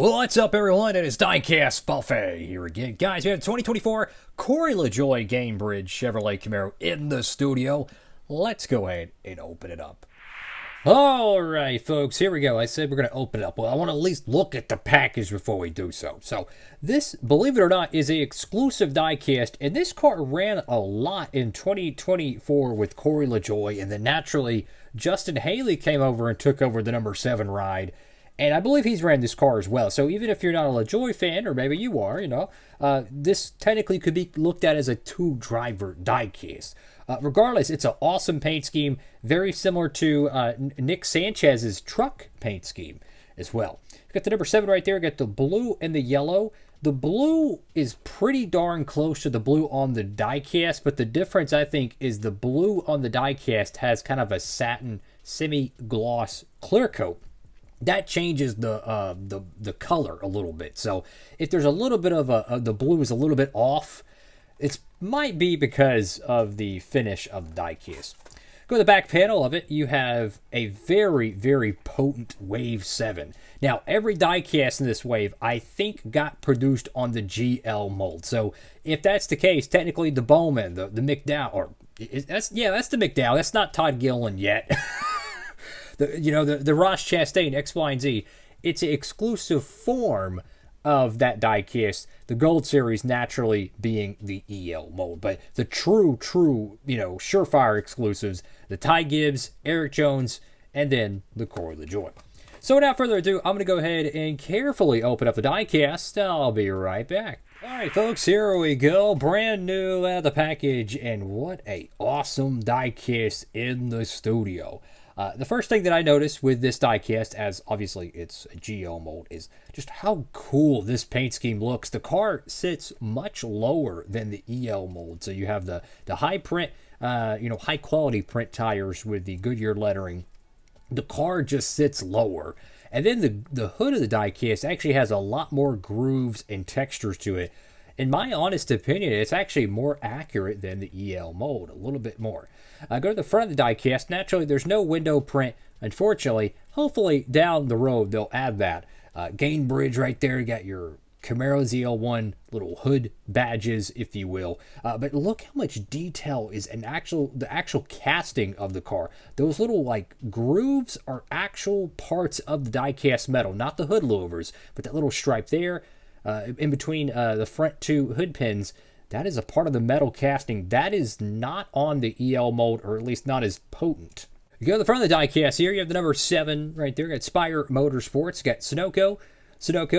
What's up, everyone? It is Diecastbuffet here again. Guys, we have 2024 Corey Lajoie Gainbridge Chevrolet Camaro in the studio. Let's go ahead and open it up. All right, folks, here we go. I said we're going to open it up. Well, I want to at least look at the package before we do so. So this, believe it or not, is an exclusive diecast, and this car ran a lot in 2024 with Corey Lajoie, and then naturally, Justin Haley came over and took over the number 7 ride. And I believe he's ran this car as well. So even if you're not a Lajoie fan, or maybe you are, this technically could be looked at as a 2-driver diecast. Regardless, it's an awesome paint scheme, very similar to Nick Sanchez's truck paint scheme as well. You've got the number 7 right there. Got the blue and the yellow. The blue is pretty darn close to the blue on the diecast, but the difference, I think, is the blue on the diecast has kind of a satin semi-gloss clear coat. That changes the color a little bit. So if there's a little bit of the blue is a little bit off, it might be because of the finish of the diecast. Go to the back panel of it. You have a very, very potent Wave 7. Now, every diecast in this wave, I think, got produced on the GL mold. So if that's the case, technically the Bowman, the McDowell, that's the McDowell. That's not Todd Gilliland yet. The Ross Chastain X, Y, and Z, it's an exclusive form of that diecast. The Gold Series naturally being the EL mold, but the true, surefire exclusives, the Ty Gibbs, Eric Jones, and then the Corey Lajoie. So without further ado, I'm going to go ahead and carefully open up the diecast. I'll be right back. All right, folks, here we go. Brand new out of the package, and what a awesome diecast in the studio. The first thing that I noticed with this diecast, as obviously it's a GL mold, is just how cool this paint scheme looks. The car sits much lower than the EL mold. So you have the high print, high quality print tires with the Goodyear lettering. The car just sits lower. And then the hood of the diecast actually has a lot more grooves and textures to it. In my honest opinion, it's actually more accurate than the EL mold, a little bit more. Go to the front of the diecast. Naturally, there's no window print, unfortunately. Hopefully, down the road, they'll add that. Gainbridge right there. You got your Camaro ZL1 little hood badges, if you will. But look how much detail is in the actual casting of the car. Those little grooves are actual parts of the diecast metal, not the hood louvers, but that little stripe there. In between the front 2 hood pins, that is a part of the metal casting. That is not on the EL mold, or at least not as potent. You go to the front of the diecast here, you have the number 7 right there. Got Spire Motorsports, got Sunoco.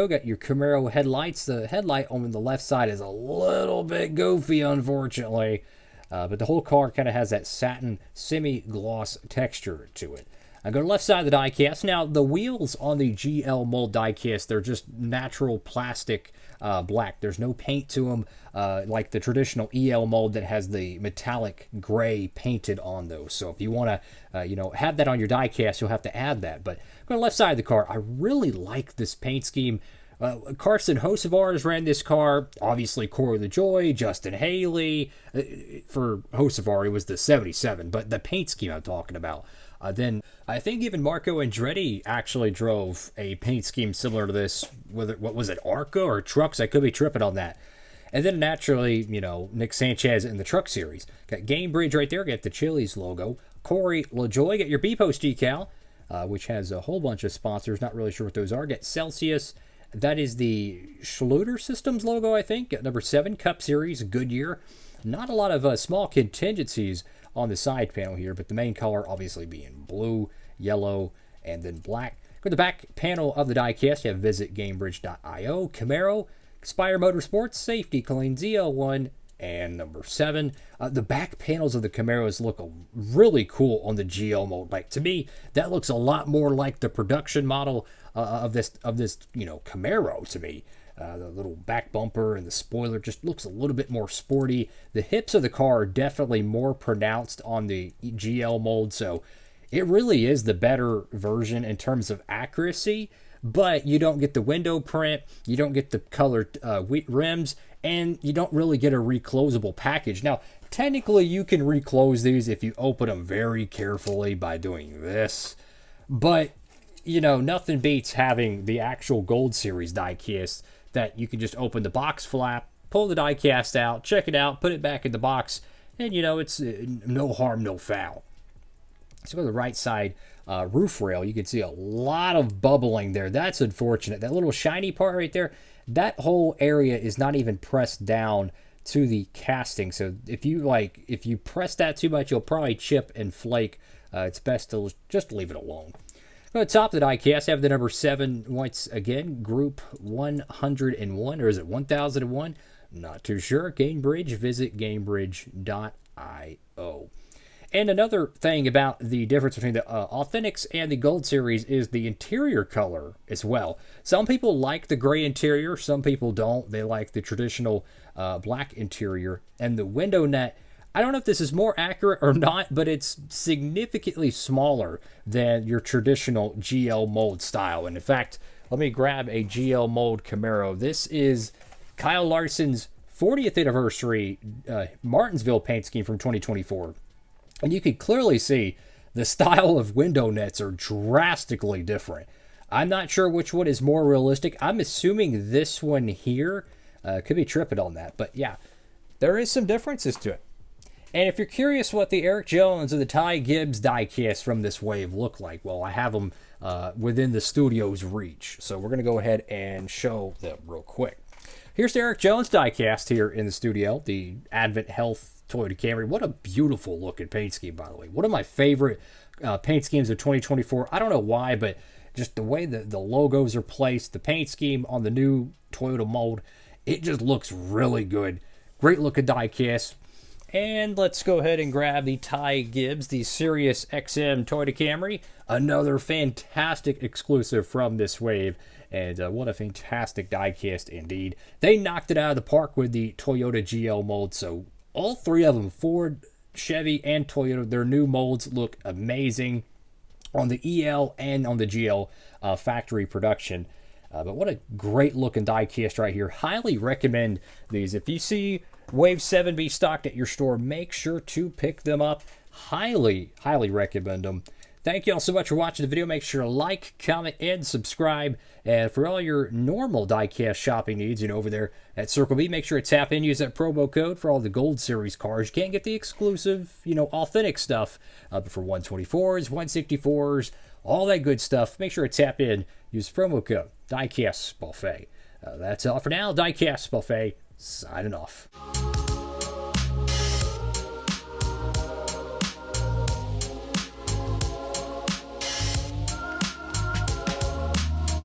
Got your Camaro headlights. The headlight on the left side is a little bit goofy, unfortunately. But the whole car kind of has that satin semi-gloss texture to it. I go to the left side of the diecast. Now, the wheels on the GL mold diecast, they're just natural plastic black. There's no paint to them like the traditional EL mold that has the metallic gray painted on those. So if you want to, have that on your diecast, you'll have to add that. But go to the left side of the car. I really like this paint scheme. Carson Hocevar ran this car. Obviously, Corey Lajoie, Justin Haley. For Hocevar, it was the 77, but the paint scheme I'm talking about. Then I think even Marco Andretti actually drove a paint scheme similar to this. What was it, Arca or trucks? I could be tripping on that. And then naturally, Nick Sanchez in the truck series. Got Gainbridge right there. Got the Chili's logo. Corey Lajoie. Got your B-Post decal, which has a whole bunch of sponsors. Not really sure what those are. Got Celsius. That is the Schluter Systems logo, I think. Got number 7 Cup Series Goodyear. Not a lot of small contingencies on the side panel here, but the main color obviously being blue, yellow, and then black. Go to the back panel of the diecast. You have visit Gainbridge.io, Camaro, Spire Motorsports, Safety Clean, ZL1, and number 7. The back panels of the Camaros look really cool on the GL mold. To me, that looks a lot more like the production model of this Camaro to me. The little back bumper and the spoiler just looks a little bit more sporty. The hips of the car are definitely more pronounced on the GL mold, so it really is the better version in terms of accuracy, but you don't get the window print, you don't get the colored rims, and you don't really get a reclosable package. Now, technically, you can reclose these if you open them very carefully by doing this, but you know, nothing beats having the actual Gold Series diecast that you can just open the box flap, pull the diecast out, check it out, put it back in the box, and, you know, it's no harm, no foul. So go to the right side roof rail, you can see a lot of bubbling there. That's unfortunate. That little shiny part right there, that whole area is not even pressed down to the casting. So if you press that too much, you'll probably chip and flake. It's best to just leave it alone. Go to the top of the diecast, have the number 7 once again, group 101, or is it 1001? Not too sure. Gainbridge, visit gainbridge.io. And another thing about the difference between the Authentics and the Gold Series is the interior color as well. Some people like the gray interior, some people don't. They like the traditional black interior. And the window net, I don't know if this is more accurate or not, but it's significantly smaller than your traditional GL mold style. And in fact, let me grab a GL mold Camaro. This is Kyle Larson's 40th anniversary Martinsville paint scheme from 2024. And you can clearly see the style of window nets are drastically different. I'm not sure which one is more realistic. I'm assuming this one here. Could be tripping on that. But yeah, there is some differences to it. And if you're curious what the Eric Jones and the Ty Gibbs diecast from this wave look like, well, I have them within the studio's reach. So we're going to go ahead and show them real quick. Here's the Eric Jones diecast here in the studio, the Advent Health Toyota Camry. What a beautiful looking paint scheme, by the way. One of my favorite paint schemes of 2024. I don't know why, but just the way that the logos are placed, the paint scheme on the new Toyota mold, it just looks really good. Great looking diecast. And let's go ahead and grab the Ty Gibbs, the Sirius XM Toyota Camry. Another fantastic exclusive from this wave. And what a fantastic diecast indeed. They knocked it out of the park with the Toyota GL mold. So all three of them, Ford, Chevy, and Toyota, their new molds look amazing on the EL and on the GL factory production. But what a great looking diecast right here. Highly recommend these. If you see Wave 7 be stocked at your store, make sure to pick them up. Highly, highly recommend them. Thank you all so much for watching the video. Make sure to like, comment, and subscribe. And for all your normal diecast shopping needs, you know, over there at Circle B, make sure to tap in, use that promo code for all the Gold Series cars. You can't get the exclusive, you know, authentic stuff, but for 124s, 164s, all that good stuff, make sure to tap in, use the promo code Diecastbuffet. That's all for now. Diecastbuffet signing off.